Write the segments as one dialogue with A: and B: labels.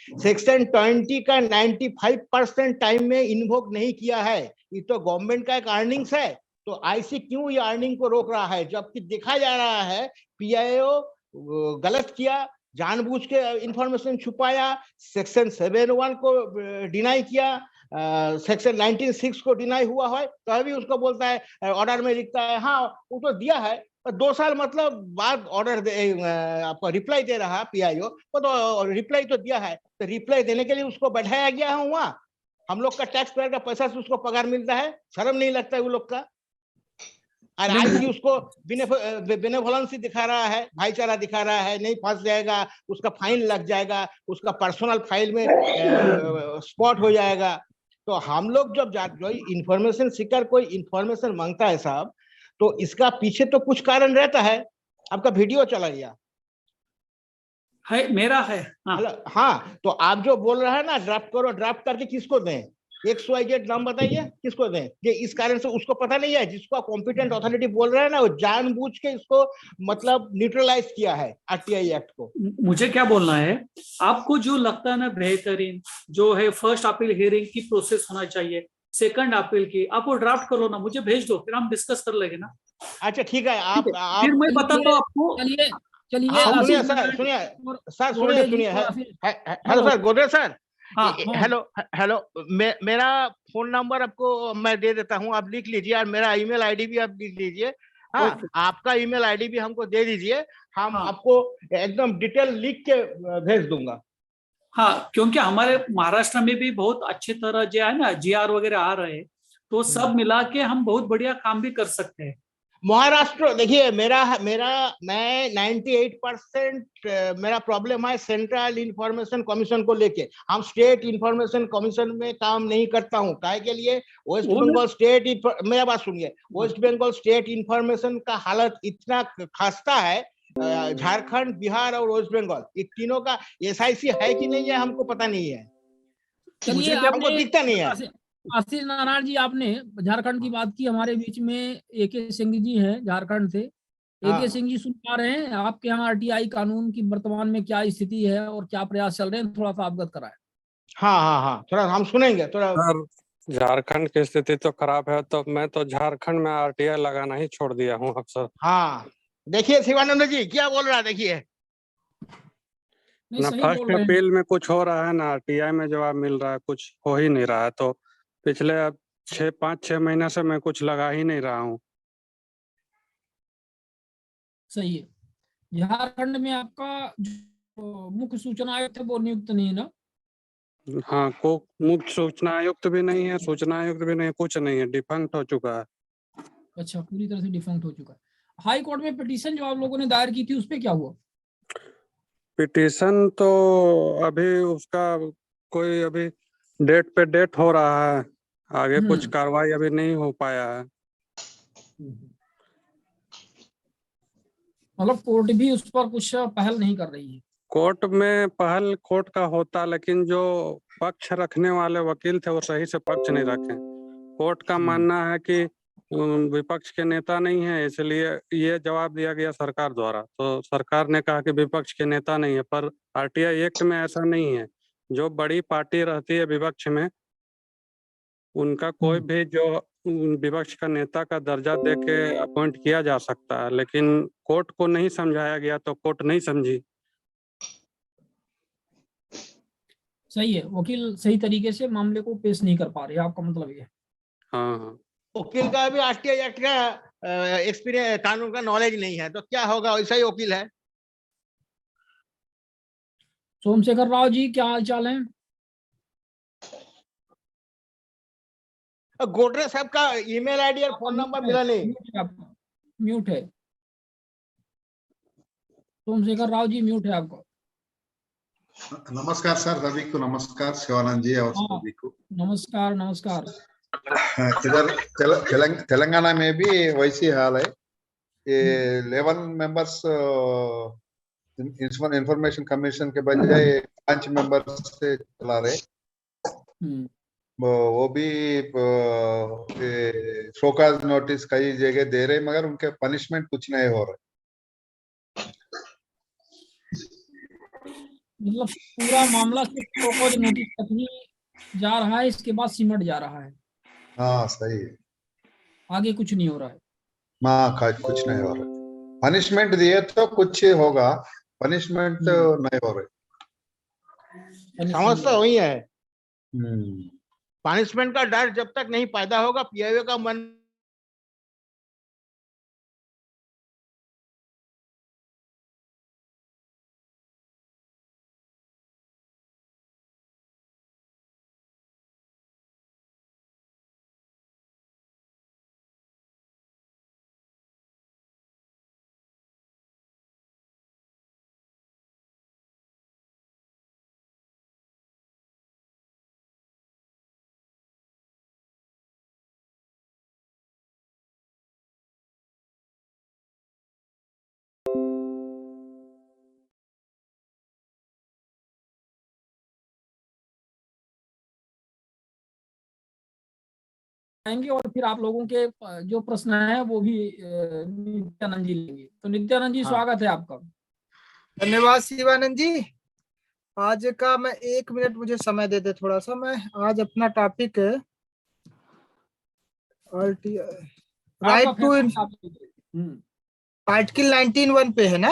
A: Section 20 का 95% time में invoke नहीं किया है। ये तो गवर्नमेंट का एक अर्निंग्स है, तो आईसी क्यों ये अर्निंग को रोक रहा है, जबकि देखा जा रहा है पीआईओ गलत किया, जानबूझ के इंफॉर्मेशन छुपाया, सेक्शन 71 को डिनाई किया, सेक्शन 19(6) को डिनाई हुआ है, तो अभी उसको बोलता है ऑर्डर में लिखता है हाँ वो तो दिया है, 2 साल मतलब बाद ऑर्डर आपको रिप्लाई दे रहा पीआईओ, वो तो रिप्लाई तो दिया है, तो रिप्लाई देने के लिए उसको बैठाया गया है वहां, हम लोग का टैक्स पेयर का पैसा से उसको पगार मिलता है, शर्म नहीं लगता है वो लोग का। और आईसी उसको बेनेवोलेंसी दिखा रहा है, भाईचारा दिखा रहा है, नहीं फंस जाएगा, उसका फाइन लग जाएगा, उसका पर्सनल फाइल में स्पॉट हो जाएगा। तो हम लोग जब जो इंफॉर्मेशन सीकर कोई इंफॉर्मेशन मांगता है साहब, तो इसका पीछे तो कुछ कारण रहता है। आपका वीडियो चला गया
B: है, मेरा है।
A: हाँ, तो आप जो बोल रहे हैं ना ड्राफ्ट करो, ड्राफ्ट करके किसको दें, XYZ नाम बताइए किसको दें, ये इस कारण से उसको पता नहीं है, जिसको कॉम्पिटेंट अथॉरिटी बोल रहे हैं ना वो जानबूझ के इसको मतलब न्यूट्रलाइज किया है आरटीआई एक्ट को।
B: मुझे क्या बोलना है, आपको जो लगता है ना बेहतरीन जो है फर्स्ट अपील हियरिंग की प्रोसेस होना चाहिए, सेकंड अपील की, आप वो ड्राफ्ट कर लो ना, मुझे भेज दो, फिर हम डिस्कस कर लेंगे ना।
A: अच्छा ठीक है, आप
B: फिर मैं बताता हूँ आपको।
C: चलिए
A: सुनिए सर सुनिए हेलो सर गोदरे सर, हेलो मेरा फोन नंबर आपको मैं दे देता हूँ, आप लिख लीजिए, और मेरा ईमेल आईडी भी आप लिख लीजिए। हाँ, आपका ईमेल आईडी भी हमको दे दीजिए, हम आपको एकदम डिटेल लिख के भेज दूंगा।
B: हाँ, क्योंकि हमारे महाराष्ट्र में भी बहुत अच्छी तरह जो है ना जीआर वगैरह आ रहे हैं, तो सब मिला के हम बहुत बढ़िया काम भी कर सकते हैं।
A: महाराष्ट्र देखिए, मैं 98% मेरा प्रॉब्लम है सेंट्रल इंफॉर्मेशन कमीशन को लेके, हम स्टेट इंफॉर्मेशन कमीशन में काम नहीं करता हूँ, काय के लिए वेस्ट बंगाल स्टेट, मेरा बात सुनिए, वेस्ट बंगाल स्टेट इंफॉर्मेशन का हालत इतना खस्ता है, झारखंड, बिहार और वेस्ट बंगाल, ये तीनों का एसआईसी है कि नहीं है हमको पता नहीं है,
C: चलिए
A: हमको दिखता नहीं है।
C: आशीष नारायण जी, आपने झारखंड की बात की, हमारे बीच में एके सिंह जी हैं झारखंड से। एके सिंह जी सुन पा रहे हैं? आपके यहाँ आरटीआई कानून की वर्तमान में क्या स्थिति है और क्या प्रयास चल रहे हैं, थोड़ा सा अवगत कराएं।
A: हाँ, थोड़ा हम सुनेंगे थोड़ा।
D: झारखंड की स्थिति तो खराब है, तो मैं तो झारखंड में आरटीआई लगाना ही छोड़ दिया हूँ अक्सर।
A: हाँ देखिए शिवानंद जी क्या बोल रहा है, देखिए
D: ना फर्स्ट अपील में कुछ हो रहा है ना आरटीआई में जवाब मिल रहा है, कुछ हो ही नहीं रहा है, तो पिछले 5-6 महीने से मैं कुछ लगा ही नहीं रहा हूँ।
C: सही है। झारखंड में आपका जो मुख्य सूचना आयुक्त है वो नियुक्त नहीं है ना?
D: हाँ, को मुख्य सूचना आयुक्त भी नहीं है, सूचना आयुक्त भी नहीं है, कुछ नहीं है, डिफंक्ट हो चुका है।
C: अच्छा, पूरी तरह से डिफंक्ट हो चुका है। हाई कोर्ट में पिटीशन जो आप लोगों ने दायर की थी उस पे क्या हुआ?
D: पिटीशन तो अभी उसका कोई अभी डेट पे डेट हो रहा है, आगे कुछ कार्रवाई अभी नहीं हो पाया है।
C: मतलब कोर्ट भी उस पर कुछ पहल नहीं कर रही है?
D: कोर्ट में पहल कोर्ट का होता, लेकिन जो पक्ष रखने वाले वकील थे वो सही से पक्ष नहीं रखे। कोर्ट का मानना है कि विपक्ष के नेता नहीं है, इसलिए ये जवाब दिया गया सरकार द्वारा, तो सरकार ने कहा कि विपक्ष के नेता नहीं है, पर आरटीआई एक्ट में ऐसा नहीं है। जो बड़ी पार्टी रहती है विपक्ष में, उनका कोई भी जो विपक्ष का नेता का दर्जा देके अपॉइंट किया जा सकता है, लेकिन कोर्ट को नहीं समझाया गया तो कोर्ट नहीं समझी।
C: सही है, वकील सही तरीके से मामले को पेश नहीं कर पा रहे, आपका मतलब ये?
D: हाँ,
A: वकील का भी आरटीआई एक्ट का एक्सपीरियंस, कानून का नॉलेज नहीं है, तो क्या होगा, वैसा ही वकील है।
C: सोमशेखर राव जी क्या हाल चाल है?
A: गोडरे साहब का ईमेल आईडी और फोन नंबर मिला नहीं,
C: म्यूट है। सोमशेखर राव जी म्यूट है आपको।
E: नमस्कार सर, रवि को नमस्कार, शिवानंद जी और सभी को
C: नमस्कार। नमस्कार।
E: इधर तेलंगाना में भी वैसी हाल है। 11 मेंबर्स इंफॉर्मेशन कमीशन के बजाय 5 मेंबर्स से चला रहे, वो भी शोकाज नोटिस कई जगह दे रहे, मगर उनके पनिशमेंट कुछ नहीं हो रहे।
C: मतलब पूरा मामला सिर्फ शोकॉज नोटिस तक ही जा रहा है, इसके बाद सिमट जा रहा है,
E: हाँ सही है।
C: आगे कुछ नहीं हो रहा है।
E: हाँ कुछ नहीं हो रहा। पनिशमेंट दिए तो कुछ होगा, पनिशमेंट तो नहीं हो रही।
A: समस्या वही है,
E: हम्म।
A: पनिशमेंट का डर जब तक नहीं पैदा होगा पीआईओ का मन
C: आएंगे और फिर आप लोगों के जो प्रश्न है वो भी नित्यानंद जी लेंगे। तो नित्यानंद जी,
A: हाँ।
C: स्वागत है आपका।
F: धन्यवाद शिवानंद जी। आज का मैं 1 मिनट मुझे समय दे दे थोड़ा सा। मैं आज अपना टॉपिक राइट टू आर्टिकल 19(1) पे है ना,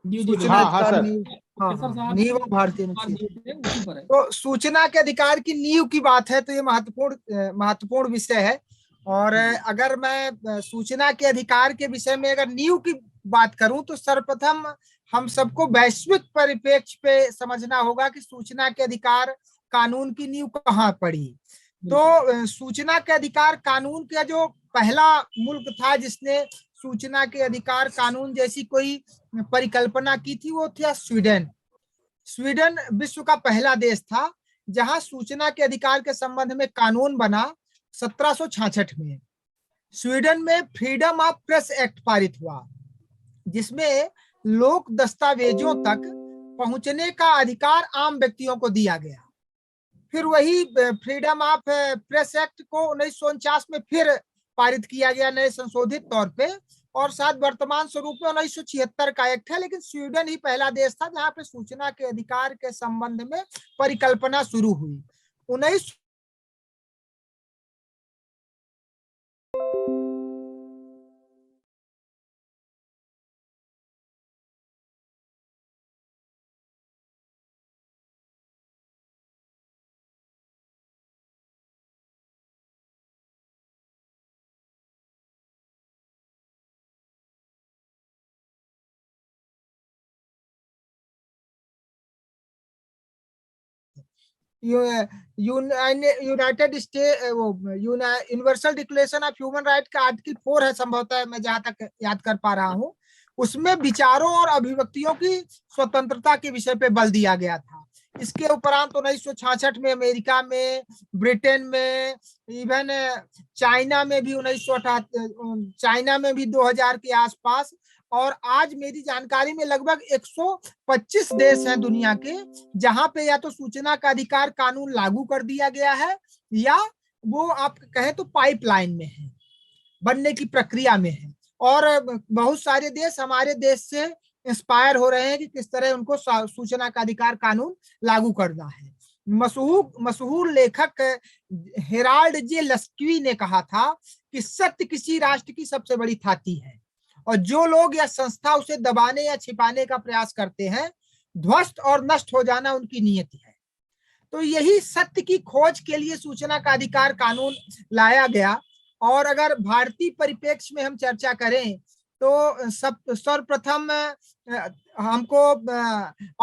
C: जी जी,
F: सूचना
A: हाँ, हाँ,
F: अधिकार
A: सर।
F: नींव। हाँ
C: प्रोफेसर
F: हाँ,
C: साहब
F: नींव
C: जो
F: भारतीय
C: सवाल
F: अनुच्छेद।
C: दिए थे, उसी पर है।
F: तो सूचना के अधिकार की नींव की बात है तो ये महत्वपूर्ण विषय है। और अगर मैं सूचना के अधिकार के विषय में अगर नींव की बात करूं तो सर्वप्रथम हम सबको वैश्विक परिप्रेक्ष्य पे समझना होगा कि सूचना के अधिकार कानून की नींव कहाँ पड़ी। तो सूचना के अधिकार कानून का जो पहला मुल्क था जिसने सूचना के अधिकार कानून जैसी कोई परिकल्पना की थी वो था स्वीडन। स्वीडन विश्व का पहला देश था जहां सूचना के अधिकार के संबंध में कानून बना 1766 में। स्वीडन में फ्रीडम ऑफ प्रेस एक्ट पारित हुआ जिसमें लोक दस्तावेजों तक पहुंचने का अधिकार आम व्यक्तियों को दिया गया। फिर वही फ्रीडम ऑफ प्रेस एक्ट को 1949 में फिर पारित किया गया नए संशोधित तौर पे, और शायद वर्तमान स्वरूप में 1976 का एक्ट है। लेकिन स्वीडन ही पहला देश था जहां पे सूचना के अधिकार के संबंध में परिकल्पना शुरू हुई। 19 United state universal declaration of human right का आर्टिकल 4 है संभवतः, मैं जहां तक याद कर पा रहा हूं। उसमें विचारों और अभिव्यक्तियों की स्वतंत्रता के विषय पे बल दिया गया था। इसके उपरांत 1966 में अमेरिका में, ब्रिटेन में, इवन चाइना में भी 1978, चाइना में भी 2000 के आसपास, और आज मेरी जानकारी में लगभग 125 देश हैं दुनिया के जहां पे या तो सूचना का अधिकार कानून लागू कर दिया गया है या वो आप कहें तो पाइपलाइन में है, बनने की प्रक्रिया में है। और बहुत सारे देश हमारे देश से इंस्पायर हो रहे हैं कि किस तरह उनको सूचना का अधिकार कानून लागू करना है। मशहूर लेखक हेराल्ड जे लस्की ने कहा था कि सत्य किसी राष्ट्र की सबसे बड़ी थाती है और जो लोग या संस्था उसे दबाने या छिपाने का प्रयास करते हैं ध्वस्त और नष्ट हो जाना उनकी नियति है। तो यही सत्य की खोज के लिए सूचना का अधिकार कानून लाया गया। और अगर भारतीय परिप्रेक्ष्य में हम चर्चा करें तो सर्वप्रथम हमको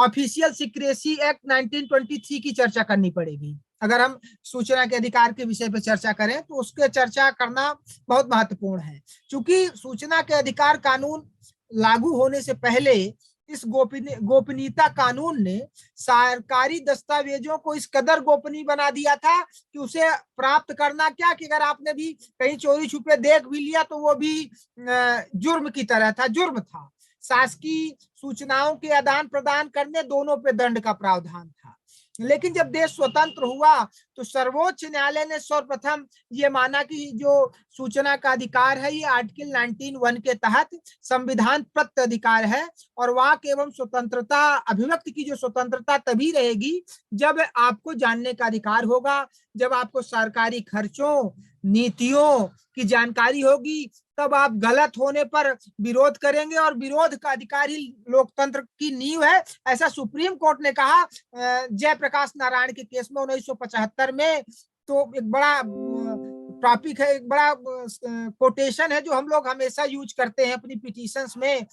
F: ऑफिशियल सीक्रेसी एक्ट 1923 की चर्चा करनी पड़ेगी। अगर हम सूचना के अधिकार के विषय पर चर्चा करें तो उसके चर्चा करना बहुत महत्वपूर्ण है, क्योंकि सूचना के अधिकार कानून लागू होने से पहले इस गोपनीयता कानून ने सरकारी दस्तावेजों को इस कदर गोपनीय बना दिया था कि उसे प्राप्त करना क्या कि अगर आपने भी कहीं चोरी छुपे देख भी लिया तो वो भी जुर्म की तरह था, जुर्म था। शासकीय सूचनाओं के आदान प्रदान करने, दोनों पे दंड का प्रावधान था। लेकिन जब देश स्वतंत्र हुआ तो सर्वोच्च न्यायालय ने सर्वप्रथम ये माना कि जो सूचना का अधिकार है ये आर्टिकल 19(1) के तहत संविधान प्रदत्त अधिकार है, और वाक एवं स्वतंत्रता, अभिव्यक्ति की जो स्वतंत्रता तभी रहेगी जब आपको जानने का अधिकार होगा, जब आपको सरकारी खर्चों, नीतियों की जानकारी होगी, तब आप गलत होने पर विरोध करेंगे, और विरोध का अधिकार ही लोकतंत्र की नींव है। ऐसा सुप्रीम कोर्ट ने कहा जयप्रकाश नारायण के केस में 1975 में। तो एक बड़ा टॉपिक है, एक बड़ा कोटेशन है जो हम लोग हमेशा यूज करते हैं अपनी पिटीशंस में,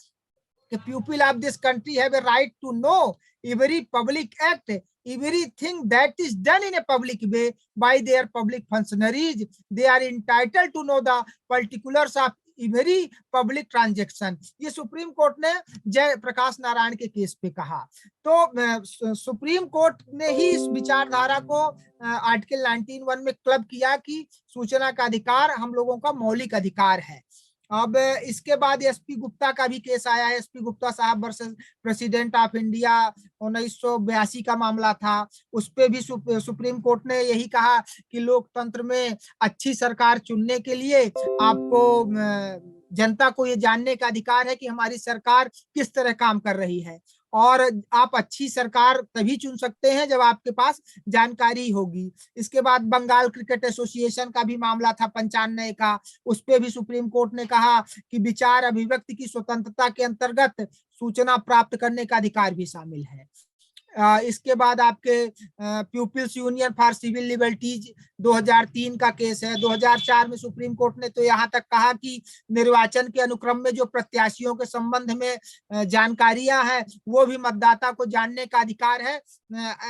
F: कि people of this country have a right to know every public act, everything that is done in a public way by their public functionaries. They are entitled to know the particulars of every public transaction. ये supreme court ने जय प्रकाश नारायण के case पे कहा। तो supreme court ने ही इस विचारधारा को आर्टिकल 19(1) में क्लब किया कि सूचना का अधिकार हम लोगों का मौलिक अधिकार है। अब इसके बाद एसपी गुप्ता का भी केस आया है। एसपी गुप्ता साहब वर्सेस प्रेसिडेंट ऑफ इंडिया 1982 का मामला था। उस पे भी सुप्रीम कोर्ट ने यही कहा कि लोकतंत्र में अच्छी सरकार चुनने के लिए आपको जनता को ये जानने का अधिकार है कि हमारी सरकार किस तरह काम कर रही है, और आप अच्छी सरकार तभी चुन सकते हैं जब आपके पास जानकारी होगी। इसके बाद बंगाल क्रिकेट एसोसिएशन का भी मामला था 95 का। उस पे भी सुप्रीम कोर्ट ने कहा कि विचार अभिव्यक्ति की स्वतंत्रता के अंतर्गत सूचना प्राप्त करने का अधिकार भी शामिल है। इसके बाद आपके people's union for civil liberties 2003 का केस है। 2004 में सुप्रीम कोर्ट ने तो यहाँ तक कहा कि निर्वाचन के अनुक्रम में जो प्रत्याशियों के संबंध में जानकारियां हैं वो भी मतदाता को जानने का अधिकार है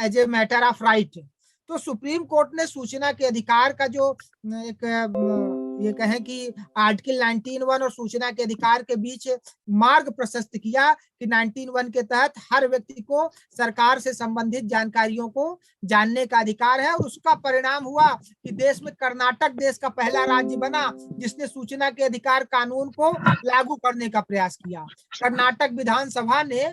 F: as a matter of right. तो सुप्रीम कोर्ट ने सूचना के अधिकार का जो एक ये कहें कि आर्टिकल 19(1) और सूचना के अधिकार के बीच मार्ग प्रशस्त किया कि 19(1) के तहत हर व्यक्ति को सरकार से संबंधित जानकारियों को जानने का अधिकार है। और उसका परिणाम हुआ कि देश में कर्नाटक देश का पहला राज्य बना जिसने सूचना के अधिकार कानून को लागू करने का प्रयास किया। कर्नाटक विधानसभा ने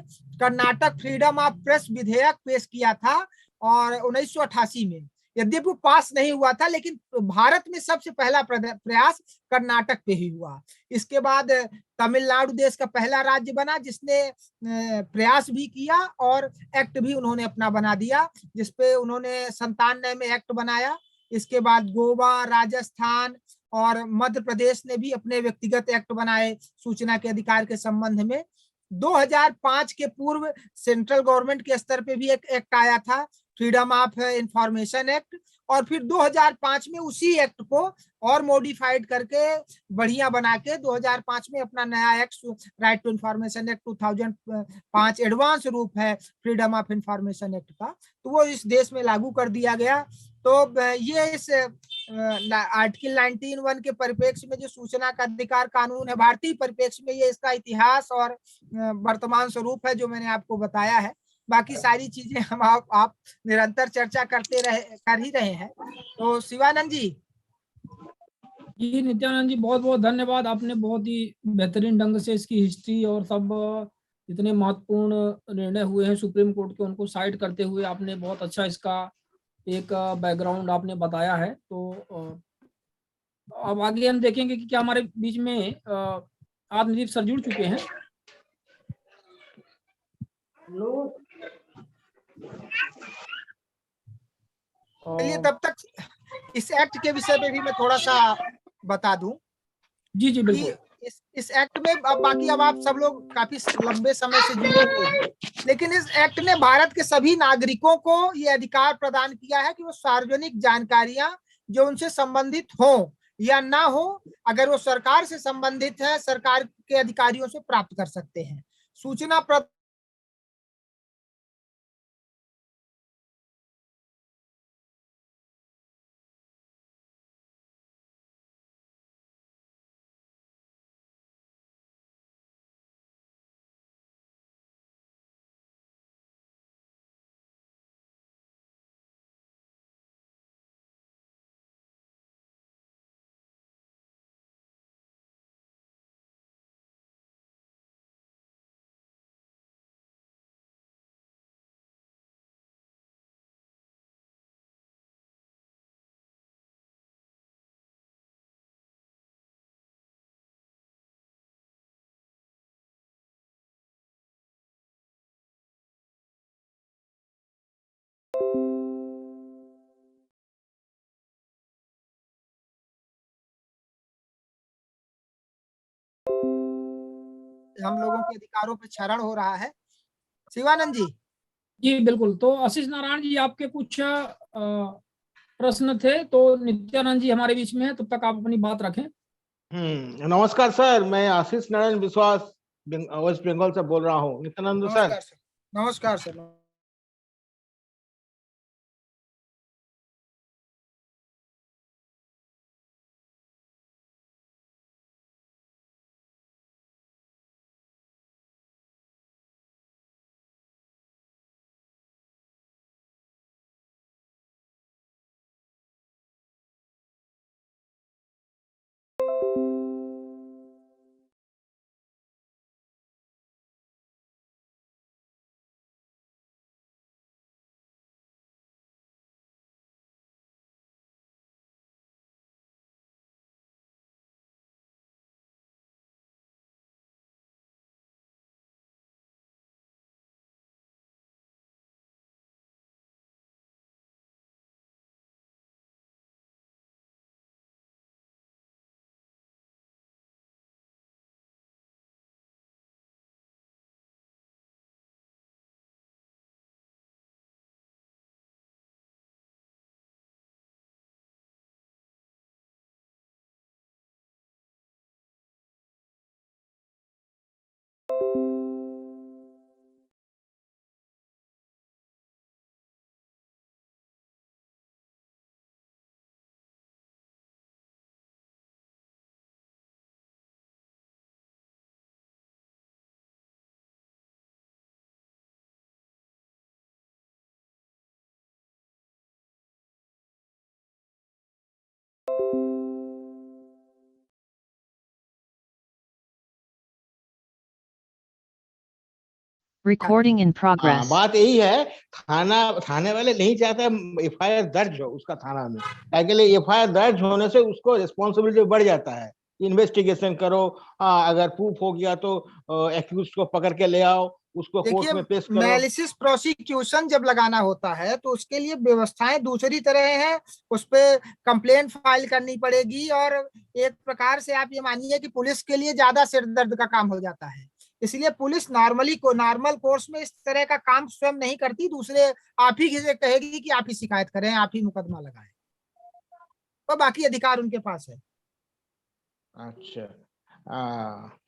F: कर्नाटक फ्रीडम ऑफ प्रेस विधेयक पेश किया था और 1988 में, यद्यपि वो पास नहीं हुआ था, लेकिन भारत में सबसे पहला प्रयास कर्नाटक पे ही हुआ। इसके बाद तमिलनाडु देश का पहला राज्य बना जिसने प्रयास भी किया और एक्ट भी उन्होंने अपना बना दिया, जिसपे उन्होंने 97 में एक्ट बनाया। इसके बाद गोवा, राजस्थान और मध्य प्रदेश ने भी अपने व्यक्तिगत एक्ट बनाए सूचना के अधिकार के संबंध में। 2005 के पूर्व सेंट्रल गवर्नमेंट के स्तर पे भी एक एक्ट आया था, फ्रीडम ऑफ इंफॉर्मेशन एक्ट, और फिर 2005 में उसी एक्ट को और मॉडिफाइड करके बढ़िया बना के 2005 में अपना नया act right to information act 2005 advance रूप है फ्रीडम ऑफ इंफॉर्मेशन एक्ट का, तो वो इस देश में लागू कर दिया गया। तो ये इस आर्टिकल 19(1) के परिप्रेक्ष्य में जो सूचना का अधिकार कानून है, भारतीय परिप्रेक्ष्य में ये इसका इतिहास और वर्तमान स्वरूप है जो मैंने आपको बताया है। बाकी सारी चीजें हम आप निरंतर चर्चा कर ही रहे हैं। तो शिवानंद जी।
C: जी नित्यानंद जी, बहुत बहुत धन्यवाद। आपने बहुत ही बेहतरीन ढंग से इसकी हिस्ट्री और सब इतने महत्वपूर्ण निर्णय हुए हैं सुप्रीम कोर्ट के, उनको साइड करते हुए आपने बहुत अच्छा इसका एक बैकग्राउंड आपने बताया है। तो अब आगे हम देखेंगे कि क्या हमारे बीच में आत्मदीप सर जुड़ चुके हैं।
F: चलिए तब तक इस एक्ट के विषय में भी मैं थोड़ा सा बता दूं।
C: जी जी बिल्कुल।
F: इस एक्ट में अब बाकी अब आप सब लोग काफी लंबे समय से जुड़े हुए हैं, लेकिन इस एक्ट ने भारत के सभी नागरिकों को ये अधिकार प्रदान किया है कि वो सार्वजनिक जानकारियां जो उनसे संबंधित हो या ना हो, अगर वो सरकार से संबंधित है, सरकार के अधिकारियों से प्राप्त कर सकते हैं। सूचना हम लोगों के अधिकारों पे क्षरण हो रहा है। शिवानंद जी।
C: जी बिल्कुल। तो आशीष नारायण जी, आपके कुछ प्रश्न थे, तो नित्यानंद जी हमारे बीच में है, तब तक आप अपनी बात रखें।
A: नमस्कार सर, मैं आशीष नारायण विश्वास वेस्ट बंगाल से बोल रहा हूँ। नित्यानंद सर।
F: नमस्कार सर। नमस्कार सर।
G: Recording in progress.
A: बात यही है, थाने वाले नहीं चाहते एफआईआर दर्ज हो उसका थाना में। क्या लिए एफआईआर दर्ज होने से उसको रिस्पॉन्सिबिलिटी बढ़ जाता है, इन्वेस्टिगेशन करो, अगर प्रूफ हो गया तो एक्यूज को पकड़ के ले आओ, उसको कोर्ट में पेश करो।
F: मैलिसियस प्रोसिक्यूशन जब लगाना होता है तो उसके लिए व्यवस्थाएं दूसरी तरह हैं, उस पे कंप्लेंट फाइल करनी पड़ेगी, और एक प्रकार से आप ये मानिए कि पुलिस के लिए ज्यादा सिरदर्द का काम हो जाता है। इसलिए पुलिस नॉर्मल कोर्स में इस तरह का काम स्वयं नहीं करती, दूसरे आप ही से कहेगी कि आप ही शिकायत करें, आप ही मुकदमा लगाएं, तो बाकी अधिकार उनके पास है।
A: अच्छा,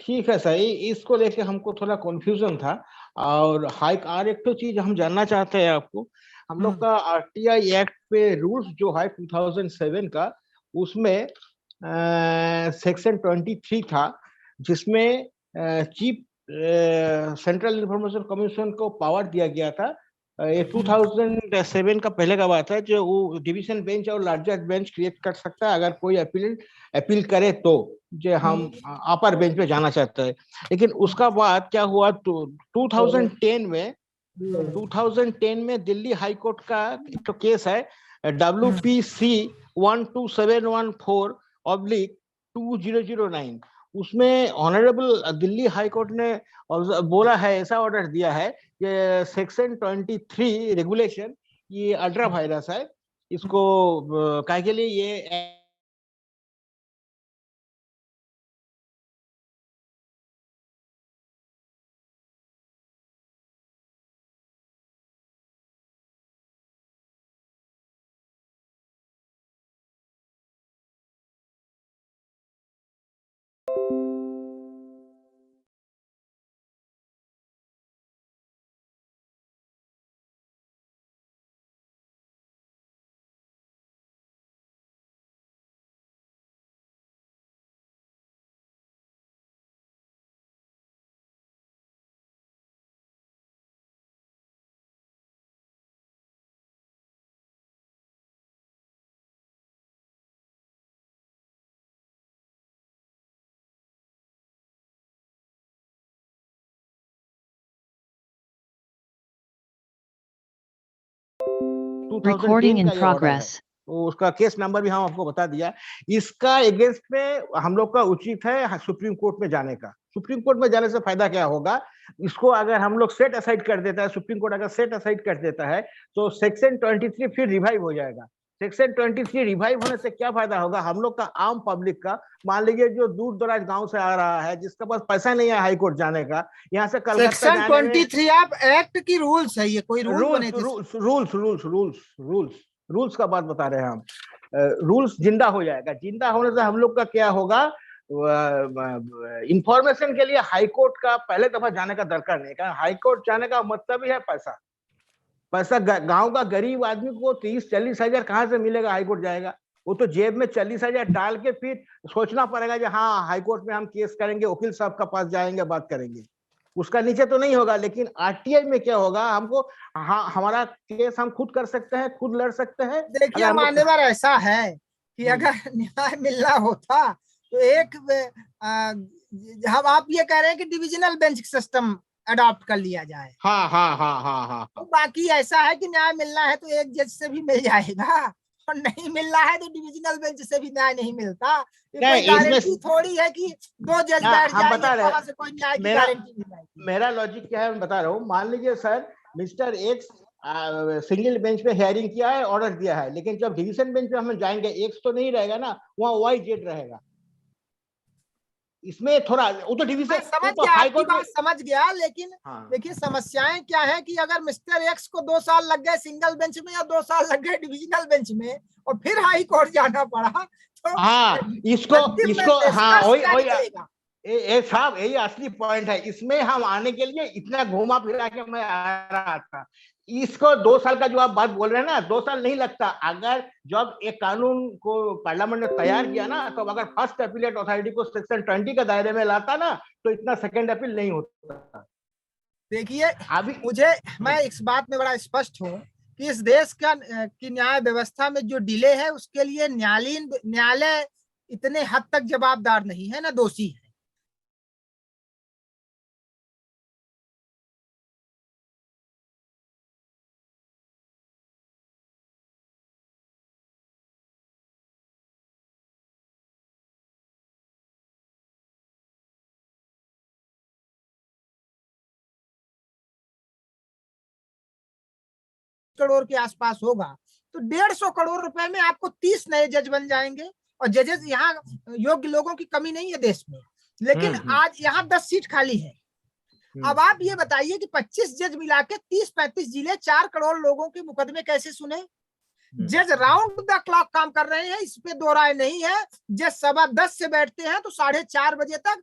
A: ठीक है सही। इसको लेके हमको थोड़ा कंफ्यूजन था। और और एक तो चीज हम जानना चाहते हैं आपको, हम लोग का आरटीआई एक्ट पे रूल्स जो है 2007 का, उसमें सेक्शन 23 था, जिसमें चीफ सेंट्रल इंफॉर्मेशन कमीशन को पावर दिया गया था। ये 2007 का पहले का बात है, जो वो डिवीजन बेंच और लार्जर बेंच क्रिएट कर सकता है अगर कोई अपील करे तो, जो हम अपर बेंच पे जाना चाहते हैं। लेकिन उसका बाद क्या हुआ, 2010 में दिल्ली हाई कोर्ट का एक तो केस है WPC 12714/2009, उसमें ऑनरेबल दिल्ली हाई कोर्ट ने बोला है, ऐसा ऑर्डर दिया है कि सेक्शन 23 रेगुलेशन ये अल्ट्रा वायरस है, इसको काय के लिए ये
G: Recording in progress.
A: तो उसका केस नंबर भी हम आपको बता दिया। इसका अगेंस्ट में हम लोग का उचित है सुप्रीम कोर्ट में जाने का। सुप्रीम कोर्ट में जाने से फायदा क्या होगा, इसको अगर हम लोग सेट असाइड कर देता है, सुप्रीम कोर्ट अगर सेट असाइड कर देता है, तो सेक्शन 23 फिर रिवाइव हो जाएगा। सेक्शन 23 रिवाइव होने से क्या फायदा होगा हम लोग का, आम पब्लिक का? मान लीजिए जो दूर दराज गांव से आ रहा है, जिसके पास पैसा नहीं है हाई कोर्ट जाने का, यहाँ से कलकत्ता
F: सेक्शन
A: जाने में
F: 23 आप एक्ट की रूल्स है, ये कोई रूल बने थे?
A: रूल्स का बात बता रहे हैं हम। रूल्स जिंदा हो जाएगा। जिंदा होने से हम लोग का क्या होगा, इंफॉर्मेशन के लिए हाई कोर्ट का पहले दफा जाने का दरकार नहीं, कारण हाई कोर्ट जाने का मतलब ही है पैसा। पैसा गांव का गरीब आदमी को 30-40 हजार कहाँ से मिलेगा? हाई कोर्ट जाएगा, वो तो जेब में 40 हजार डाल के फिर सोचना पड़ेगा कि हाँ हाई कोर्ट में हम केस करेंगे, वकील साहब का पास जाएंगे, बात करेंगे, उसका नीचे तो नहीं होगा। लेकिन आरटीआई में क्या होगा, हमको हमारा केस हम खुद कर सकते हैं, खुद लड़ सकते हैं।
F: देखिए मान्यवर, ऐसा है कि अगर न्याय मिलना होता तो एक हम आप ये कह रहे हैं कि डिविजनल बेंच सिस्टम अडॉप्ट कर लिया जाए।
A: हाँ।
F: तो बाकी ऐसा है कि न्याय मिलना है तो एक जज से भी मिल जाएगा, और नहीं मिलना है तो डिविजनल बेंच से भी न्याय नहीं मिलता। कोई गारंटी थोड़ी है कि 2 जज बैठ जाएंगे वहां से कोई न्याय की गारंटी नहीं आएगी।
A: मेरा लॉजिक क्या है मैं बता रहा हूँ। मान लीजिए sir mister x single bench पे हियरिंग किया है, ऑर्डर दिया है, लेकिन जब डिवीजन बेंच पे हम जाएंगे एक्स तो नहीं रहेगा ना, वहाँ वाई जेड रहेगा। इसमें थोड़ा वो तो डिवीजन
F: समझ गया, आपकी बात समझ गया, लेकिन देखिए समस्याएं क्या है कि अगर मिस्टर एक्स को 2 साल लग गए सिंगल बेंच में या 2 साल लग गए डिविजनल बेंच में और फिर हाई कोर्ट जाना पड़ा, तो
A: इसको वही साहब यही असली पॉइंट है। इसमें हम आने के लिए इतना घुमा फिरा के मैं आ रहा था। इसको 2 साल का जो आप बात बोल रहे हैं ना, 2 साल नहीं लगता। अगर जब एक कानून को पार्लियामेंट ने तैयार किया ना, तो अगर फर्स्ट अपीलेट अथॉरिटी को सेक्शन 20 के दायरे में लाता ना, तो इतना सेकंड अपील नहीं होता।
F: देखिए अभी मैं इस बात में बड़ा स्पष्ट हूँ कि इस देश का की न्याय व्यवस्था में जो डिले है उसके लिए न्यायालय इतने हद तक जवाबदार नहीं है, ना दोषी है। करोड़ के आसपास होगा, तो 150 करोड़ रुपए में आपको 30 नए जज बन जाएंगे। और जजेस यहाँ योग्य लोगों की कमी नहीं है देश में, लेकिन आज यहाँ 10 सीट खाली है। अब आप ये बताइए कि 25 जज मिला के 30-35 जिले 4 करोड़ लोगों के मुकदमे कैसे सुने? जज राउंड द क्लॉक काम कर रहे हैं, इस पे दो राय नहीं है। जज 10:15 से बैठते हैं तो 4:30 बजे तक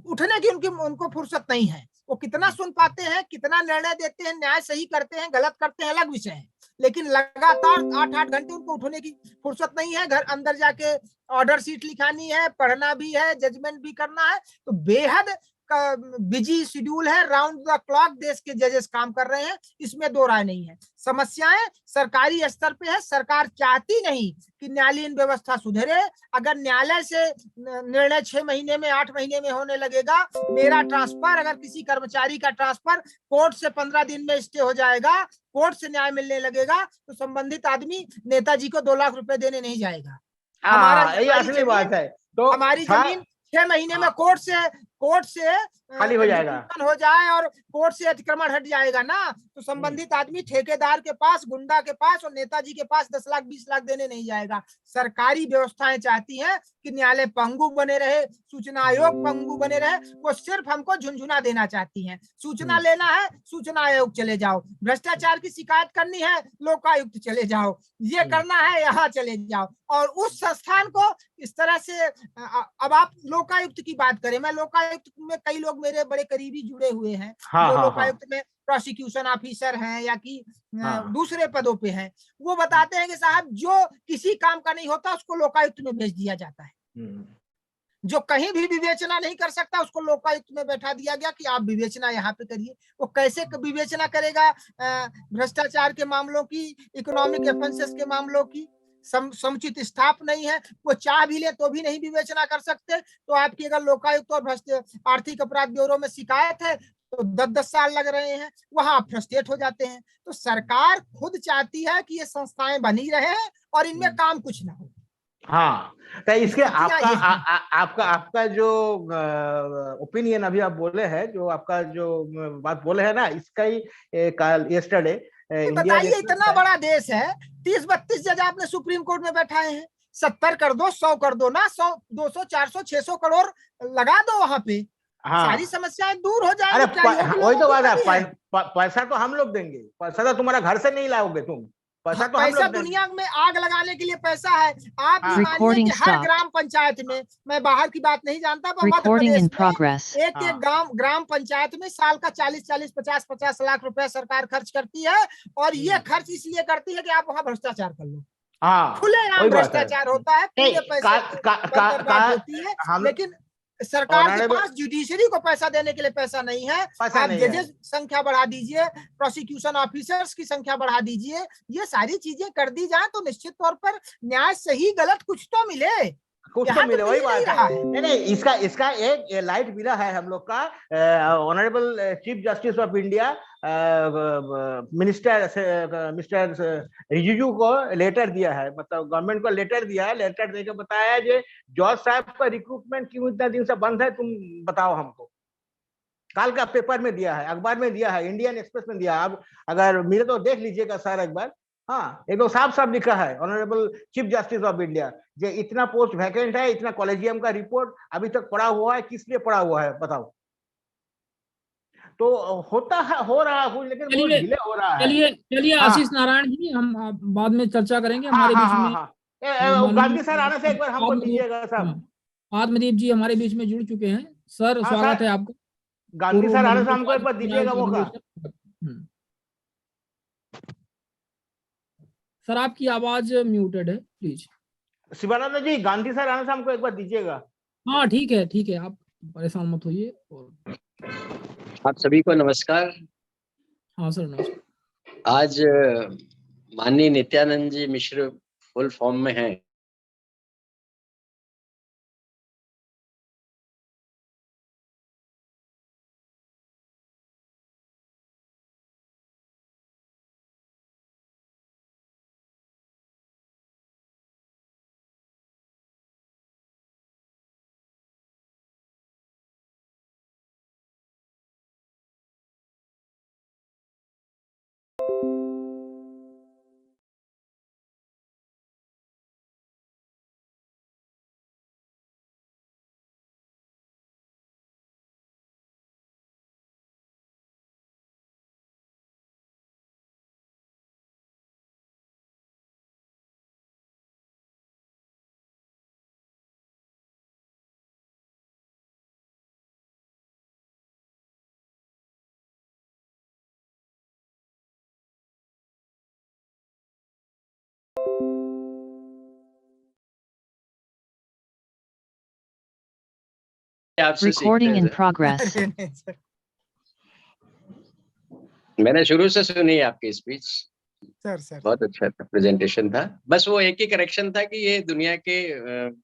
F: उठने की उनको फुर्सत नहीं है। वो कितना सुन पाते हैं, कितना निर्णय देते हैं, न्याय सही करते हैं गलत करते हैं अलग विषय है, लेकिन लगातार 8-8 घंटे उनको उठने की फुर्सत नहीं है। घर अंदर जाके ऑर्डर शीट लिखानी है, पढ़ना भी है, जजमेंट भी करना है। तो बेहद बिजी शेड्यूल है, राउंड द क्लॉक देश के जजेस काम कर रहे हैं, इसमें दो राय नहीं है। समस्याएं सरकारी स्तर पे है, सरकार चाहती नहीं कि न्यायालयीन व्यवस्था सुधरे। अगर न्यायालय से निर्णय 6 महीने में 8 महीने में होने लगेगा, मेरा ट्रांसफर, अगर किसी कर्मचारी का ट्रांसफर कोर्ट से 15 दिन में स्टे हो जाएगा, कोर्ट से न्याय मिलने लगेगा, तो संबंधित आदमी नेताजी को 2 लाख रुपए देने नहीं जाएगा।
A: हमारी बात है तो
F: हमारी जमीन 6 महीने में कोर्ट से
A: खाली हो जाएगा,
F: हो जाए और कोर्ट से अतिक्रमण हट जाएगा ना, तो संबंधित आदमी ठेकेदार के पास, गुंडा के पास और नेताजी के पास 10 लाख 20 लाख देने नहीं जाएगा। सरकारी व्यवस्थाएं चाहती हैं कि न्यायालय पंगु बने रहे, सूचना आयोग पंगु बने रहे। वो सिर्फ हमको झुनझुना देना चाहती हैं। सूचना लेना है, सूचना आयोग चले जाओ। भ्रष्टाचार की शिकायत करनी है, लोकायुक्त चले जाओ। ये करना है, यहाँ चले जाओ। और उस संस्थान को इस तरह से, अब आप लोकायुक्त की बात करें, मैं लोकायुक्त में कई लोग मेरे बड़े करीबी जुड़े हुए हैं, जो लोकायुक्त में प्रोसिक्यूशन ऑफिसर हैं या कि दूसरे पदों पे हैं। वो बताते हैं कि साहब जो किसी काम का नहीं होता उसको लोकायुक्त में भेज दिया जाता है। जो कहीं भी विवेचना नहीं कर सकता उसको लोकायुक्त में बैठा दिया गया कि आप विवेचना यहाँ पे करिए। वो कैसे विवेचना करेगा भ्रष्टाचार के मामलों की, इकोनॉमिक ऑफेंसेस के मामलों की? समुचित स्टाफ नहीं है, वो चाह भी ले तो भी नहीं विवेचना कर सकते। तो आपकी अगर लोकायुक्त और आर्थिक अपराध ब्यूरो में शिकायत है तो 10-10 साल लग रहे हैं, वहां आप फ्रस्ट्रेट हो जाते हैं। तो सरकार खुद चाहती है कि ये संस्थाएं बनी रहे और इनमें काम कुछ ना हो।
A: हाँ, तो इसके आपका जो ओपिनियन अभी आप बोले हैं, जो आपका जो बात बोले हैं ना, इसका ही कल यस्टरडे
F: बताइए, इतना बड़ा देश है, 30-32 जज आपने सुप्रीम कोर्ट में बैठाए हैं, 70 कर दो, 100 कर दो ना, 100, 200, 400, 600 करोड़ लगा दो वहां पे, सारी समस्याएं दूर हो
A: अरे
F: जाएंगी। क्या योगी
A: वही तो
F: लोगों
A: बात
F: की
A: है,
F: कमी है?
A: पैसा तो हम लोग देंगे, पैसा तो तुम्हारा घर से नहीं लाओगे तुम, पैसा तो हम
F: पैसा
A: लोग देंगे।
F: दुनिया में आग लगाने के लिए पैसा है। आप
A: हाँ।
F: भी मानिए
G: Recording
F: कि हर
G: stopped.
F: ग्राम पंचायत में, मैं बाहर की बात नहीं जानता, पर मध्य
G: Recording
F: प्रदेश
G: in
F: में
G: progress.
F: एक
A: हाँ।
F: एक ग्राम पंचायत में साल का 40-40, 50-50 लाख रुपया सरकार खर्च करती है, और ये खर्च इसलिए करती है कि आप वहां भ्रष्टाचार कर लो।
A: हाँ,
F: खुलेआम
A: वही बात है।
F: भ्रष्टाचार होता है, पूरे पैसे बर्बाद होती है, लेकिन सरकार के पास जुडिशरी को पैसा देने के लिए पैसा नहीं है। आप जजेस संख्या बढ़ा दीजिए, प्रोसिक्यूशन ऑफिसर्स की संख्या बढ़ा दीजिए, ये सारी चीजें कर दी जाए तो निश्चित तौर पर न्याय सही गलत कुछ तो मिले,
A: कुछ तो मिले, वही बात है। नहीं, इसका एक लाइट मिला है हम लोग का। Honourable chief justice of India mister Rijiju को लेटर दिया है, मतलब गवर्नमेंट को लेटर दिया है, लेटर देकर बताया कि जज साहब का रिक्रूटमेंट क्यों इतना दिन से बंद है, तुम बताओ हमको। कल का पेपर में दिया है, अखबार में दिया है, इंडियन एक्सप्रेस में दिया। अब अगर मिले तो देख लीजिएगा सर एक बार। हाँ, एकदम साफ साफ लिखा है, honourable chief justice of India, जो इतना पोस्ट वैकेंट है, इतना कॉलेजियम का रिपोर्ट अभी तक पड़ा हुआ है, किस लिए पड़ा हुआ है बताओ। तो होता है, हो रहा है, लेकिन बहुत डिले हो रहा है।
C: चलिए आशीष नारायण जी, हम बाद में चर्चा करेंगे। हमारे बीच में
A: गांधी सर आने से एक बार हमको दीजिएगा साहब।
C: आत्मदीप जी हमारे बीच में जुड़ चुके हैं। सर स्वागत है आपका।
A: गांधी सर आने से हमको एक बार दीजिएगा मौका।
C: सर आपकी आवाज म्यूटेड है, प्लीज।
A: शिवानंद जी, गांधी सर आने से हमको एक बार दीजिएगा।
C: हाँ ठीक है, ठीक है, आप परेशान मत होइए।
H: आप सभी को नमस्कार।
C: हाँ सर नमस्कार।
H: आज माननीय नित्यानंद जी मिश्र फुल फॉर्म में हैं।
G: Recording in progress.
H: मैंने शुरू से सुनी आपकी स्पीच,
F: सर
H: बहुत अच्छा था, प्रेजेंटेशन था। बस वो एक ही करेक्शन था कि ये दुनिया के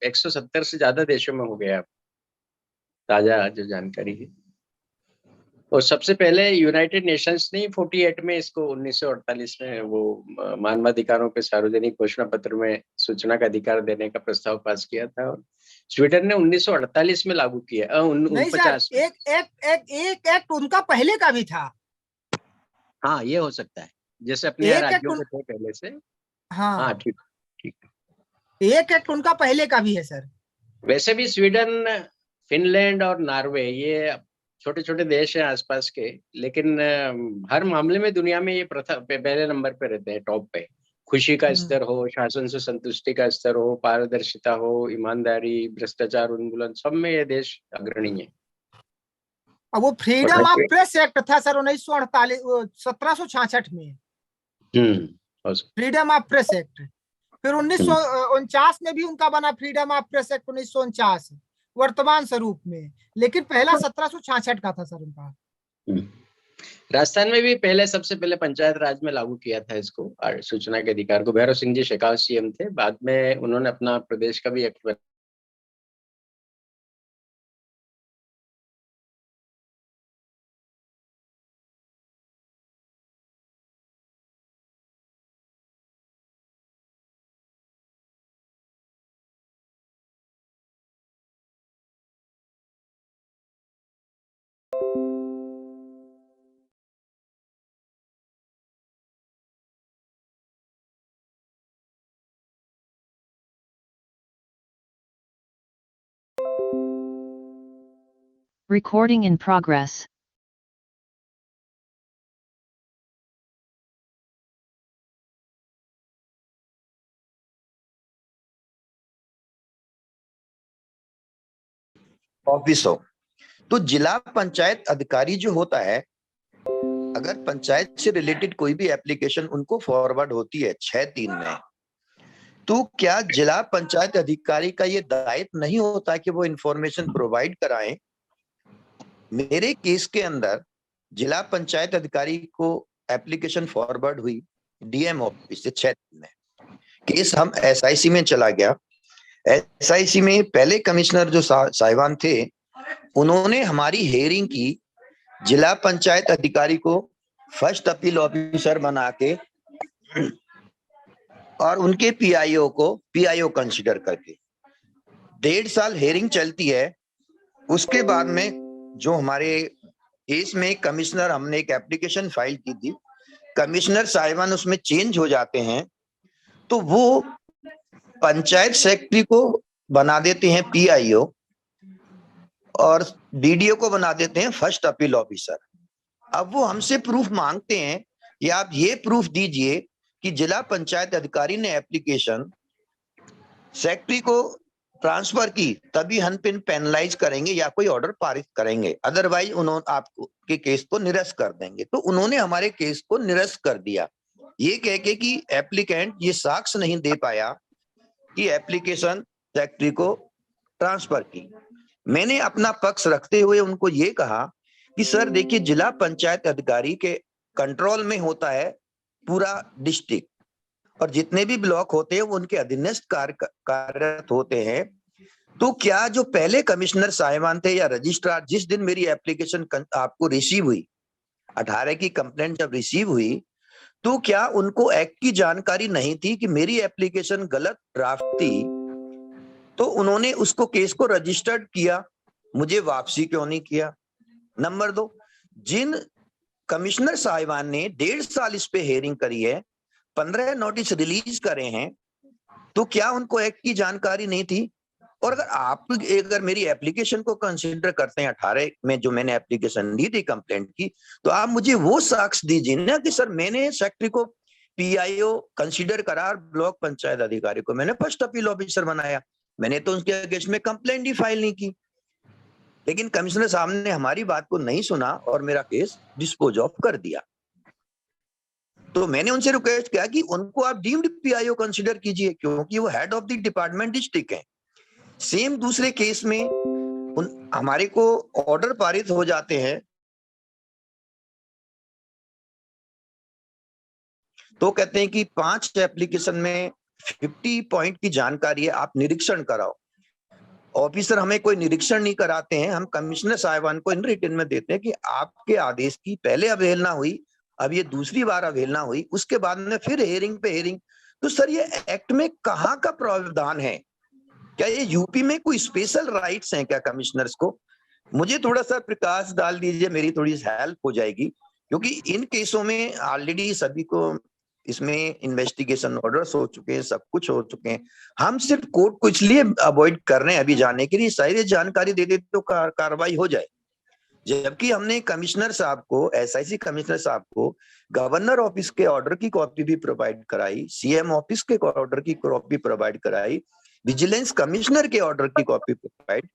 H: 170 से ज्यादा देशों में हो गया, ताजा जो जानकारी है। और सबसे पहले यूनाइटेड नेशंस ने 48 में इसको 1948 में वो मानवाधिकारों पे सार्वजनिक घोषणा पत्र में सूचना का अधिकार देने का प्रस्ताव पास किया था, और स्वीडन ने 1948 में लागू किया। 49 में।
F: एक एक्ट उनका पहले का भी था।
H: हाँ, ये हो सकता है, जैसे अपने राज्यों के थे पहले से। हाँ ठीक ठीक।
F: एक एक्ट उनका पहले का भी है सर।
H: वैसे भी स्वीडन, फिनलैंड और नॉर्वे ये छोटे छोटे देश हैं आसपास के, लेकिन हर मामले में दुनिया में ये प्रथा पहले नंबर पे रहते हैं, टॉप पे। खुशी का स्तर हो, शासन से संतुष्टि का स्तर हो, पारदर्शिता हो, ईमानदारी, भ्रष्टाचार उन्मूलन, सब में ये देश अग्रणी है।
F: अब वो फ्रीडम ऑफ प्रेस एक्ट था सर 1766 में। Freedom of press act. फिर 1949 में भी उनका बना फ्रीडम ऑफ प्रेस एक्ट 1949 वर्तमान स्वरूप में, लेकिन पहला 1766 का था सर उनका।
H: राजस्थान में भी पहले, सबसे पहले पंचायत राज में लागू किया था इसको, सूचना के अधिकार को। भैरव सिंह जी शेखावत सीएम थे, बाद में उन्होंने अपना प्रदेश का भी act
G: Recording in progress.
I: Office हो तो जिला पंचायत अधिकारी जो होता है, अगर पंचायत से रिलेटेड कोई भी एप्लीकेशन उनको फॉरवर्ड होती है 6(3) में, तो क्या जिला पंचायत अधिकारी का ये दायित्व नहीं होता कि वो इंफॉर्मेशन प्रोवाइड कराएं? मेरे केस के अंदर जिला पंचायत अधिकारी को एप्लीकेशन फॉरवर्ड हुई डीएम ऑफिस से 6(3) में। केस हम एसआईसी में चला गया। एसआईसी में पहले कमिश्नर जो साहिवान थे, उन्होंने हमारी हियरिंग की, जिला पंचायत अधिकारी को फर्स्ट अपील ऑफिसर बना के और उनके पीआईओ को पीआईओ कंसीडर करके 1.5 साल हियरिंग चलती है। उसके बाद में जो हमारे केस में कमिश्नर, हमने एक एप्लीकेशन फाइल की थी, कमिश्नर साहिबान उसमें चेंज हो जाते हैं, तो वो पंचायत सेक्रेटरी को बना देते हैं पीआईओ और बीडीओ को बना देते हैं फर्स्ट अपील ऑफिसर। अब वो हमसे प्रूफ मांगते हैं कि आप ये प्रूफ दीजिए कि जिला पंचायत अधिकारी ने एप्लीकेशन सेक्रेटरी को ट्रांसफर की, तभी हम पेनलाइज करेंगे या कोई ऑर्डर पारित करेंगे, अदरवाइज उन्होंने आपके केस को निरस्त कर देंगे। तो उन्होंने हमारे केस को निरस्त कर दिया, ये कह के कि एप्लीकेंट ये साक्ष्य नहीं दे पाया कि एप्लीकेशन सेक्रेटरी को ट्रांसफर की। मैंने अपना पक्ष रखते हुए उनको ये कहा कि सर देखिए, जिला पंचायत अधिकारी के कंट्रोल में होता है पूरा डिस्ट्रिक्ट, और जितने भी ब्लॉक होते हैं वो उनके अधीनस्थ कार्यरत होते हैं। तो क्या जो पहले कमिश्नर साहिबान थे या रजिस्ट्रार, जिस दिन मेरी एप्लीकेशन आपको रिसीव हुई, 18 की कंप्लेंट जब रिसीव हुई, तो क्या उनको एक्ट की जानकारी नहीं थी कि मेरी एप्लीकेशन गलत ड्राफ्ट थी? तो उन्होंने उसको केस को रजिस्टर्ड किया, मुझे वापसी क्यों नहीं किया? नंबर 2, जिन कमिश्नर साहिबान ने 1.5 साल इस पे हियरिंग करी है, 15 नोटिस रिलीज करे हैं, तो क्या उनको एक्ट की जानकारी नहीं थी? और अगर मेरी एप्लीकेशन को कंसीडर करते हैं 18 में जो मैंने एप्लीकेशन दी थी कंप्लेंट की, तो आप मुझे वो साक्ष्य दीजिए ना कि सर मैंने सेक्रेटरी को पीआईओ कंसीडर करा, ब्लॉक पंचायत अधिकारी को मैंने फर्स्ट अपील ऑफिसर बनाया, मैंने तो उसके अगेंस्ट में कंप्लेंट ही फाइल नहीं की। लेकिन कमिश्नर साहब ने हमारी बात को नहीं सुना और मेरा केस डिस्पोज ऑफ कर दिया। तो मैंने उनसे रिक्वेस्ट किया कि उनको आप डीम्ड पीआईओ कंसीडर कीजिए, क्योंकि वो head of the department district है। सेम दूसरे केस में हमारे को ऑर्डर पारित हो जाते हैं, तो कहते हैं कि 5 एप्लीकेशन में 50 पॉइंट की जानकारी है, आप निरीक्षण कराओ। ऑफिसर हमें कोई निरीक्षण नहीं कराते हैं, हम कमिश्नर साहिबान को इन रिटन में देते हैं कि आपके आदेश की पहले अवहेलना हुई, अब ये दूसरी बार अवहेलना हुई, उसके बाद में फिर हियरिंग पे हियरिंग। तो सर ये एक्ट में कहाँ का प्रावधान है? क्या ये यूपी में कोई स्पेशल राइट्स हैं क्या कमिश्नर्स को? मुझे थोड़ा सा प्रकाश डाल दीजिए, मेरी थोड़ी हेल्प हो जाएगी, क्योंकि इन केसों में ऑलरेडी सभी को इसमें इन्वेस्टिगेशन ऑर्डर्स हो चुके हैं, सब कुछ हो चुके हैं। हम सिर्फ कोर्ट को इसलिए अवॉइड कर रहे हैं अभी जाने के लिए, सारी जानकारी दे देते तो कार्रवाई हो जाए। जबकि हमने कमिश्नर साहब को, एसआईसी कमिश्नर साहब को गवर्नर ऑफिस के ऑर्डर की कॉपी भी प्रोवाइड कराई, सीएम ऑफिस के ऑर्डर की कॉपी प्रोवाइड कराई, विजिलेंस कमिश्नर के ऑर्डर की कॉपी प्रोवाइड,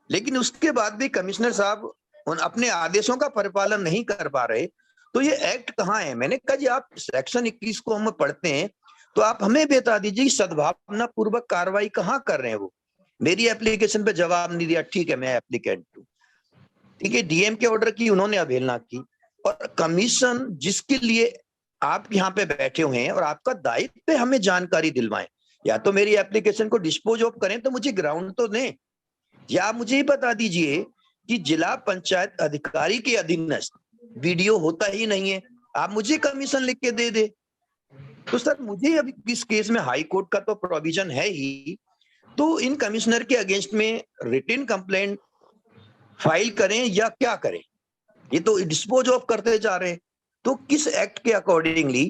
I: लेकिन उसके बाद भी कमिश्नर साहब अपने आदेशों का परिपालन नहीं कर पा रहे। तो ये एक्ट कहाँ है? मैंने कहा जी आप सेक्शन 21 को हम पढ़ते हैं, तो आप हमें बता दीजिए सद्भावना पूर्वक कार्रवाई कहाँ कर रहे हैं वो। मेरी एप्लीकेशन पे जवाब नहीं दिया, ठीक है मैं एप्लीकेंट हूँ, ठीक है, डीएम के ऑर्डर की उन्होंने अवहेलना की, और कमीशन जिसके लिए आप यहाँ पे बैठे हुए हैं और आपका दायित्व है हमें जानकारी दिलवाएं, या तो मेरी एप्लीकेशन को डिस्पोज ऑफ करें तो मुझे ग्राउंड तो दें, या आप मुझे ही बता दीजिए कि जिला पंचायत अधिकारी के अधीनस्थ वीडियो होता ही नहीं है, आप मुझे कमीशन लिख के दे दे। तो सर मुझे अभी इस केस में हाई कोर्ट का तो प्रोविजन है ही, तो इन कमिश्नर के अगेंस्ट में रिटन कंप्लेंट फाइल करें या क्या करें? ये तो डिस्पोज ऑफ करते जा रहे हैं, तो किस एक्ट के अकॉर्डिंगली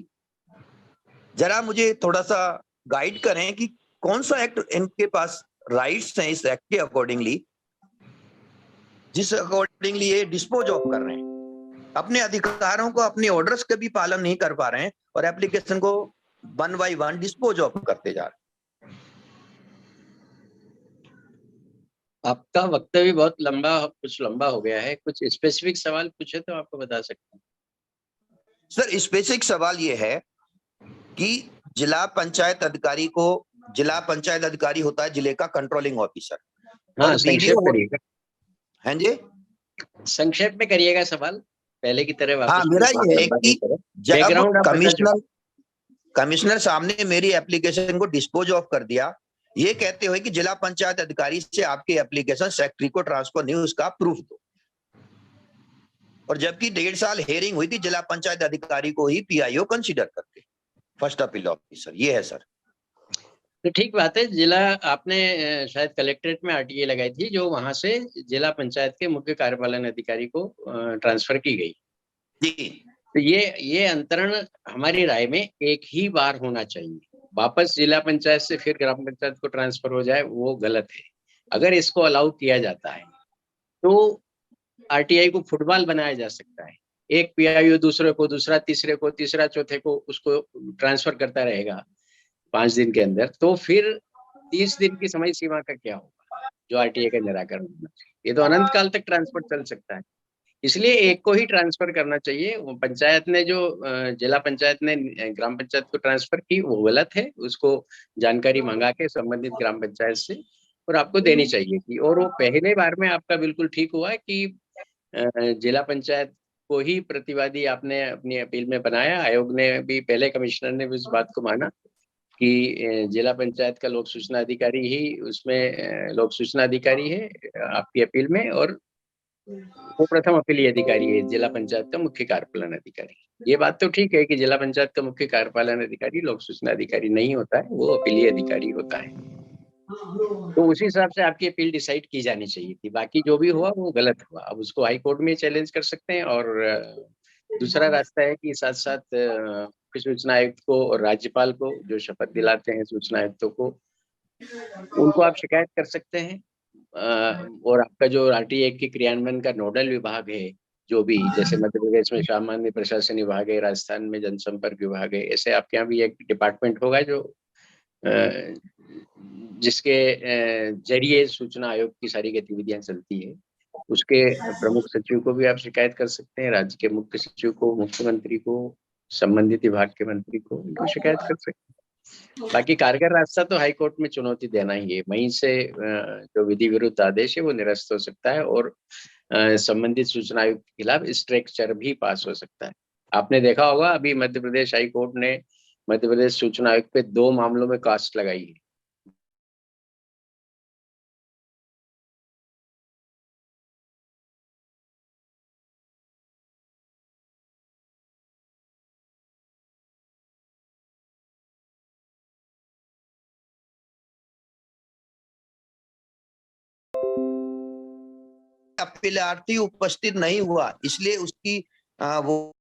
I: जरा मुझे थोड़ा सा गाइड करें कि कौन सा एक्ट इनके पास राइट्स हैं इस एक्ट के अकॉर्डिंगली। जिस अकॉर्डिंगली ये डिस्पोज ऑफ कर रहे हैं, अपने अधिकारों को, अपने ऑर्डर्स का भी पालन नहीं कर पा रहे हैं और एप्लीकेशन को 1 by 1 डिस्पोज ऑफ करते जा रहे हैं।
H: आपका वक्तव्य बहुत लंबा हो गया है, कुछ स्पेसिफिक सवाल पूछे तो आपको बता सकता हूँ।
I: सर स्पेसिफिक सवाल ये है कि जिला पंचायत अधिकारी होता है जिले का कंट्रोलिंग ऑफिसर।
H: हाँ, संक्षेप करिएगा।
I: हाँ जी,
H: संक्षेप में करिएगा सवाल, पहले की तरह वापस।
I: हाँ, मेरा ये है कि जब
H: बैकग्राउंड आप बता चुके।
I: कमिश्नर सामने मेरी एप्लीकेशन को डिस्पोज ऑफ कर दिया, ये कहते हुए कि जिला पंचायत अधिकारी से आपकी एप्लीकेशन सेक्रेटरी को ट्रांसफर नहीं, उसका प्रूफ दो। और जबकि 1.5 साल हेयरिंग हुई थी, जिला पंचायत अधिकारी को ही पीआईओ कंसीडर करते, फर्स्ट अपील ऑफिसर। ये है सर।
H: तो ठीक बात है, जिला आपने शायद कलेक्ट्रेट में आरटीए लगाई थी, जो वहां से जिला पंचायत के मुख्य कार्यपालन अधिकारी को ट्रांसफर की गई।
I: जी।
H: तो ये अंतरण हमारी राय में एक ही बार होना चाहिए। वापस जिला पंचायत से फिर ग्राम पंचायत को ट्रांसफर हो जाए, वो गलत है। अगर इसको अलाउ किया जाता है तो आरटीआई को फुटबॉल बनाया जा सकता है। एक पीआईओ दूसरे को, दूसरा तीसरे को, तीसरा चौथे को उसको ट्रांसफर करता रहेगा 5 दिन के अंदर, तो फिर 30 दिन की समय सीमा का क्या होगा जो आरटीआई का निराकरण होना चाहिए? ये तो अनंत काल तक ट्रांसफर चल सकता है। इसलिए एक को ही ट्रांसफर करना चाहिए। वो पंचायत ने जो जिला पंचायत ने ग्राम पंचायत को ट्रांसफर की, वो गलत है। उसको जानकारी मंगा के संबंधित ग्राम पंचायत से और आपको देनी चाहिए थी। और वो पहले बार में आपका बिल्कुल ठीक हुआ कि जिला पंचायत को ही प्रतिवादी आपने अपनी अपील में बनाया। आयोग ने भी, पहले कमिश्नर ने भी उस बात को माना कि जिला पंचायत का लोक सूचना अधिकारी ही उसमें लोक सूचना अधिकारी है आपकी अपील में, और वो प्रथम अपीलीय अधिकारी है जिला पंचायत का मुख्य कार्यपालन अधिकारी। ये बात तो ठीक है कि जिला पंचायत का मुख्य कार्यपालन अधिकारी लोक सूचना अधिकारी नहीं होता है, वो अपीलीय अधिकारी होता है। तो उसी हिसाब से आपकी अपील डिसाइड की जानी चाहिए थी। बाकी जो भी हुआ वो गलत हुआ। अब उसको हाई कोर्ट में चैलेंज कर सकते हैं, और दूसरा रास्ता है कि साथ साथ मुख्य सूचना आयुक्त को और राज्यपाल को, जो शपथ दिलाते हैं सूचना आयुक्तों को, उनको आप शिकायत कर सकते हैं। और आपका जो आरटीए के क्रियान्वयन का नोडल विभाग है, जो भी, जैसे मध्य प्रदेश में सामान्य प्रशासन विभाग है, राजस्थान में जनसंपर्क विभाग है, ऐसे आपके यहाँ भी एक डिपार्टमेंट होगा जो जिसके जरिए सूचना आयोग की सारी गतिविधियां चलती है। उसके प्रमुख सचिव को भी आप शिकायत कर सकते हैं, राज्य के मुख्य सचिव को, मुख्यमंत्री को, संबंधित विभाग के मंत्री को, इनको शिकायत कर सकते हैं। बाकी कारगर रास्ता तो हाई कोर्ट में चुनौती देना ही है। वहीं से जो विधि विरुद्ध आदेश है वो निरस्त हो सकता है, और संबंधित सूचना आयुक्त के खिलाफ स्ट्रक्चर भी पास हो सकता है। आपने देखा होगा अभी मध्य प्रदेश हाई कोर्ट ने मध्य प्रदेश सूचना आयुक्त पे 2 मामलों में कास्ट लगाई है।
I: अपीलार्थी उपस्थित नहीं हुआ, इसलिए उसकी वो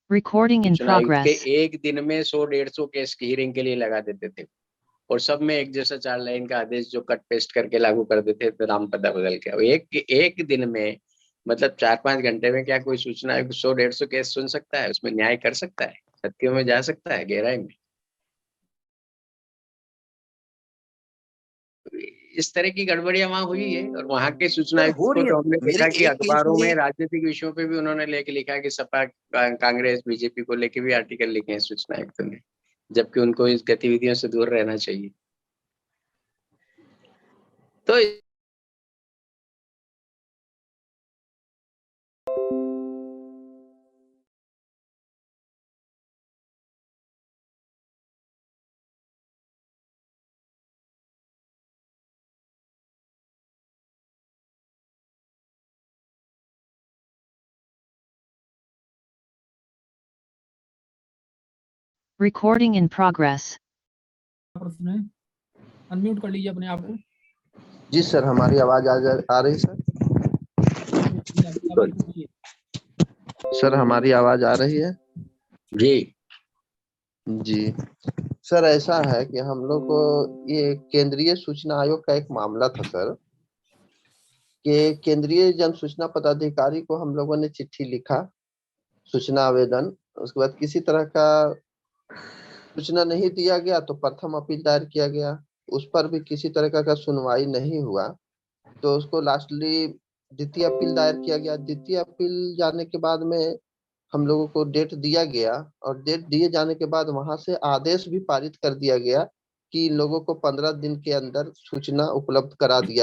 G: Recording in
H: सूचना आयुक्त के
G: progress.
H: एक दिन में 100-150 केस की हियरिंग के लिए लगा देते थे, और सब में एक जैसा 4 लाइन का आदेश जो कट पेस्ट करके लागू कर देते थे, नाम पता बदल के। एक दिन में, मतलब 4-5 घंटे में क्या कोई सूचना आयुक्त 100-150 केस सुन सकता है? उसमें न्याय कर सकता है? सत्यों में जा सकता है, गहराई में? इस तरह की गड़बड़ियां वहां हुई है। और वहां के सूचना आयुक्त को तो हमने देखा कि अखबारों में राजनीतिक विषयों पे भी उन्होंने लेके लिखा कि सपा, कांग्रेस, बीजेपी को लेके भी आर्टिकल लिखे हैं सूचना आयुक्त ने, जबकि उनको इस गतिविधियों से दूर रहना चाहिए। तो
G: Recording in progress.
C: प्रश्न है, अनम्यूट कर लीजिए अपने आप को।
J: जी सर, हमारी आवाज आ रही सर? सर हमारी आवाज आ रही है?
H: जी
J: जी सर, ऐसा है कि हम लोग को ये केंद्रीय सूचना आयोग का एक मामला था सर, कि केंद्रीय जन सूचना पदाधिकारी को हम लोगों ने चिट्ठी लिखा, सूचना आवेदन, उसके बाद किसी तरह का सूचना नहीं दिया गया तो प्रथम अपील दायर किया गया, उस पर भी किसी तरह का सुनवाई नहीं हुआ, तो उसको लास्टली द्वितीय अपील दायर किया गया। द्वितीय अपील जाने के बाद में हम लोगों को डेट दिया गया, और डेट दिए जाने के बाद वहां से आदेश भी पारित कर दिया गया कि इन लोगों को 15 दिन के अंदर सूचना उपलब्ध करा दिया